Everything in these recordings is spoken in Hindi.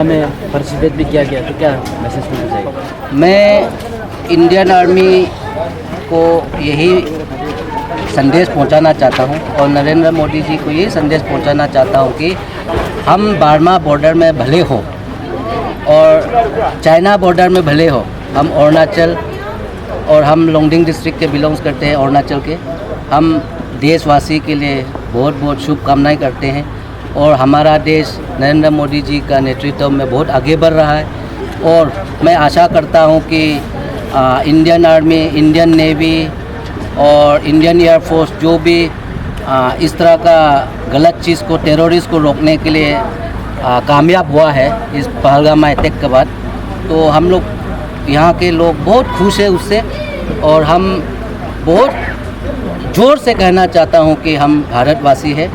में पार्टिसिपेट भी किया गया, तो क्या मैसेज देना चाहिए? मैं इंडियन आर्मी को यही संदेश पहुंचाना चाहता हूं और नरेंद्र मोदी जी को यही संदेश पहुंचाना चाहता हूं कि हम बर्मा बॉर्डर में भले हो और चाइना बॉर्डर में भले हो, हम अरुणाचल और हम लोंगडिंग डिस्ट्रिक्ट के बिलोंग्स करते हैं, अरुणाचल के। हम देशवासी के लिए बहुत बहुत शुभकामनाएं करते हैं और हमारा देश नरेंद्र मोदी जी का नेतृत्व में बहुत आगे बढ़ रहा है और मैं आशा करता हूं कि इंडियन आर्मी, इंडियन नेवी और इंडियन एयरफोर्स जो भी इस तरह का गलत चीज़ को, टेररिस्ट को रोकने के लिए कामयाब हुआ है इस पहलगाम अटैक के बाद, तो हम लोग यहाँ के लोग बहुत खुश हैं उससे और हम बहुत ज़ोर से कहना चाहता हूँ कि हम भारतवासी हैं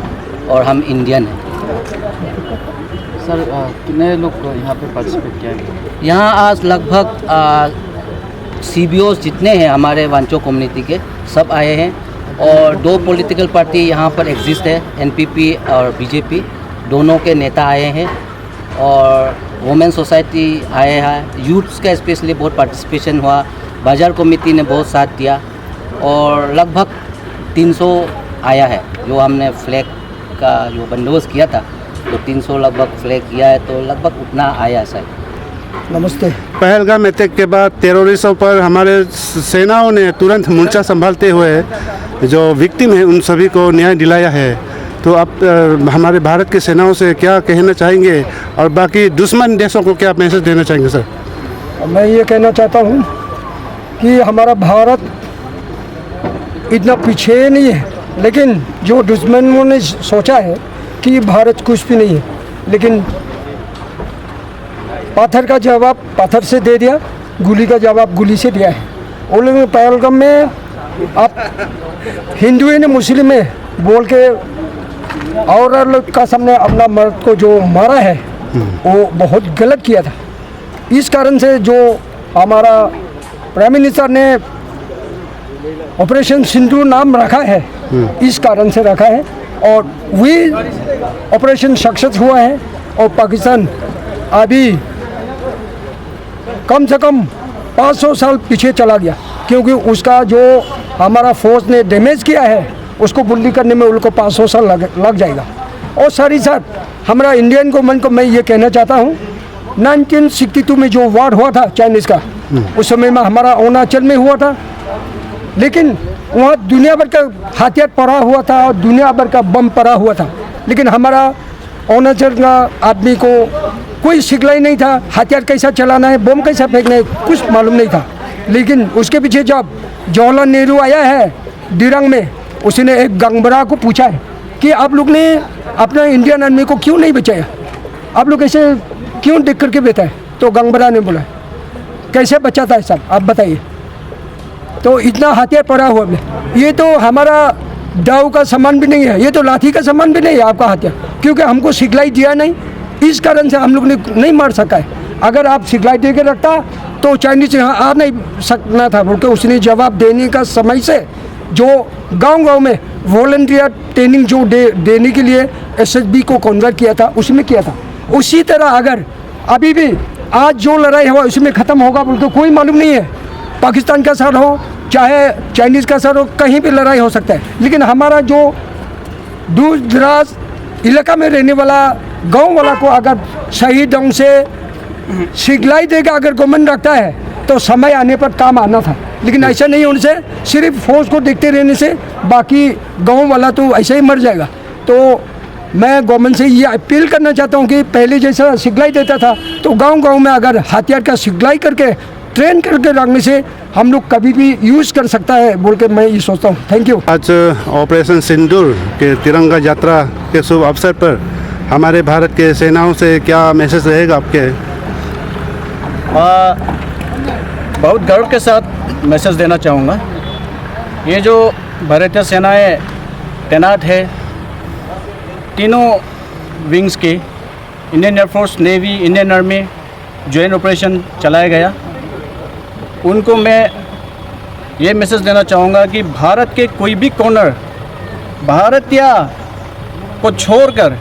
और हम इंडियन हैं। सर कितने लोग यहाँ पे पार्टिसिपेट किया है? यहाँ आज लगभग CBOs जितने हैं हमारे वांचो कम्युनिटी के सब आए हैं और 2 पॉलिटिकल पार्टी यहाँ पर एग्जिस्ट है, NPP और BJP, दोनों के नेता आए हैं और वुमेन सोसाइटी आए हैं, यूथ्स का स्पेशली बहुत पार्टिसिपेशन हुआ, बाजार कमेटी ने बहुत साथ दिया और लगभग 300 आया है। जो हमने फ्लैग का जो बंदोबस्त किया था तो 300 लगभग फ्लैग किया है, तो लगभग उतना आया शायद। नमस्ते। पहलगाम अटैक के बाद टेररिस्टों पर हमारे सेनाओं ने तुरंत मोर्चा संभालते हुए जो विक्टिम है उन सभी को न्याय दिलाया है। तो अब हमारे भारत की सेनाओं से क्या कहना चाहेंगे और बाकी दुश्मन देशों को क्या मैसेज देना चाहेंगे सर? मैं ये कहना चाहता हूँ कि हमारा भारत इतना पीछे नहीं है, लेकिन जो दुश्मनों ने सोचा है कि भारत कुछ भी नहीं है, लेकिन पत्थर का जवाब पत्थर से दे दिया, गोली का जवाब गोली से दिया है। वो लोग पहलगाम में आप हिंदू ने मुस्लिम में बोल के और लोग का सामने अपना मर्द को जो मारा है वो बहुत गलत किया था। इस कारण से जो हमारा प्राइम मिनिस्टर ने ऑपरेशन सिंदूर नाम रखा है, इस कारण से रखा है और वही ऑपरेशन सक्सेस हुआ है और पाकिस्तान अभी कम से कम 500 साल पीछे चला गया, क्योंकि उसका जो हमारा फोर्स ने डैमेज किया है उसको बुल्ली करने में उनको 500 साल लग जाएगा। और साथ ही साथ हमारा इंडियन गवर्नमेंट को मैं ये कहना चाहता हूँ, 1962 में जो वार हुआ था चाइनीज़ का, उस समय में हमारा अरुणाचल में हुआ था, लेकिन वहाँ दुनिया भर का हथियार पड़ा हुआ था और दुनिया भर का बम पड़ा हुआ था, लेकिन हमारा अरुणाचल का आदमी को कोई सिखलाई नहीं था, हथियार कैसा चलाना है, बम कैसा फेंकना है, कुछ मालूम नहीं था। लेकिन उसके पीछे जब जवाहरलाल नेहरू आया है दिरंग में, उसने एक गंगबरा को पूछा है कि आप लोग ने अपना इंडियन आर्मी को क्यों नहीं बचाया, आप लोग ऐसे क्यों देख करके बैठा है? तो गंगबरा ने बोला कैसे बचाता है सब, आप बताइए। तो इतना हथियार पड़ा हुआ है, ये तो हमारा दाव का सामान भी नहीं है, ये तो लाठी का सामान भी नहीं है आपका हथियार, क्योंकि हमको सिखलाई दिया नहीं, इस कारण से हम लोग ने नहीं मार सका है। अगर आप सिखलाई दे के रखता तो चाइनीज यहाँ आ नहीं सकना था, बोल के उसने जवाब देने का समय से जो गांव-गांव में वॉलंटियर ट्रेनिंग जो देने के लिए SSB को कन्वर्ट किया था, उसमें किया था। उसी तरह अगर अभी भी आज जो लड़ाई हुआ उसमें ख़त्म होगा बोल के कोई मालूम नहीं है। पाकिस्तान का सर हो चाहे चाइनीज़ का सर हो, कहीं भी लड़ाई हो सकता है, लेकिन हमारा जो दूर दराज इलाका में रहने वाला गांव वाला को अगर सही ढंग से सिखलाई देगा, अगर गवर्नमेंट रखता है तो समय आने पर काम आना था, लेकिन ऐसा नहीं होने से सिर्फ फोर्स को देखते रहने से बाकी गांव वाला तो ऐसे ही मर जाएगा। तो मैं गवर्नमेंट से ये अपील करना चाहता हूँ कि पहले जैसा सिखलाई देता था तो गांव-गांव में अगर हथियार का सिखलाई करके ट्रेन करके रखने से हम लोग कभी भी यूज़ कर सकता है बोल के मैं ये सोचता हूँ। Thank you. आज ऑपरेशन सिंदूर के तिरंगा यात्रा के शुभ अवसर पर हमारे भारत के सेनाओं से क्या मैसेज रहेगा आपके? बहुत गर्व के साथ मैसेज देना चाहूँगा। ये जो भारतीय सेनाएं तैनात है, तीनों विंग्स की, Indian air force, navy, Indian army, joint operation चलाया गया, उनको मैं ये मैसेज देना चाहूँगा कि भारत के कोई भी कॉर्नर भारतीय को छोड़कर